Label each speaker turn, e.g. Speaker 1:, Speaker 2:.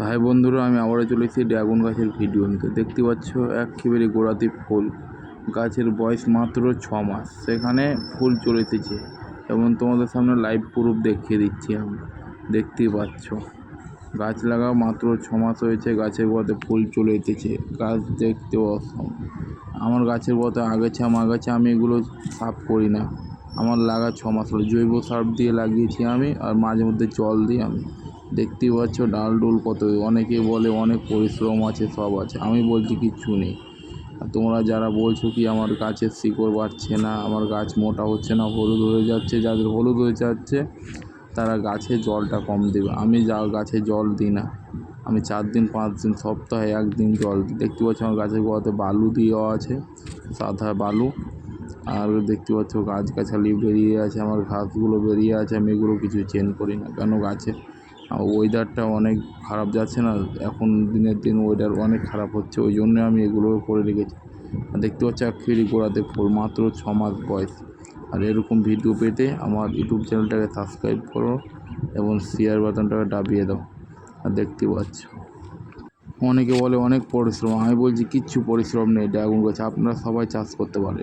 Speaker 1: তো হাই বন্ধুরা, আমি আবারও চলে এসেছি ড্রাগন গাছের ভিডিও নিতে। দেখতে পাচ্ছ একেবারে গোড়াতে ফুল, গাছের বয়স মাত্র 6 মাস, সেখানে ফুল চলে এসেছে এবং তোমাদের সামনে লাইভ প্রুফ দেখিয়ে দিচ্ছি। আমি দেখতেই পাচ্ছ গাছ লাগা মাত্র 6 মাস হয়েছে, গাছের গোড়াতে ফুল চলে এসেছে। গাছ দেখতে অসম। আমার গাছের গোড়াতে আগাছা আমি এগুলো সাফ করি না। আমার লাগা 6 মাস হলো, জৈব সার দিয়ে লাগিয়েছি আমি, আর মাঝে মধ্যে জল দিই আমি। দেখতেই পাচ্ছ ডাল ডোল কত, অনেকে বলে অনেক পরিশ্রম আছে, সব আছে, আমি বলছি কিচ্ছু নেই। আর তোমরা যারা বলছো কি আমার গাছের শিকড় বাড়ছে না, আমার গাছ মোটা হচ্ছে না, হলুদ হয়ে যাচ্ছে, যাদের হলুদ হয়ে যাচ্ছে তারা গাছে জলটা কম দেবে। আমি গাছে জল দিই না, আমি 4 দিন 5 দিন সপ্তাহে 1 দিন জল দিই। দেখতে পাচ্ছ আমার গাছের গোড়াতে বালু দেওয়া আছে, সাদা বালু। আর দেখতে পাচ্ছ গাছগাছালি বেরিয়ে আছে, আমার ঘাসগুলো বেরিয়ে আছে, আমি এগুলো কিছু চেঞ্জ করি না। কেন, গাছে ওয়েদারটা অনেক খারাপ যাচ্ছে না, এখন দিনের দিন ওয়েদার অনেক খারাপ হচ্ছে, ওই জন্য আমি এগুলো করে রেখেছি। দেখতে পাচ্ছি একেবারে গোড়াতে ফুল, মাত্র 6 মাস বয়স। আর এরকম ভিডিও পেতে আমার ইউটিউব চ্যানেলটাকে সাবস্ক্রাইব করো এবং শেয়ার বাটনটাকে দাবিয়ে দাও। আর দেখতে পাচ্ছ অনেকে বলে অনেক পরিশ্রম, আমি বলছি কিচ্ছু পরিশ্রম নেই। ড্রাগন গাছ আপনারা সবাই চাষ করতে পারে।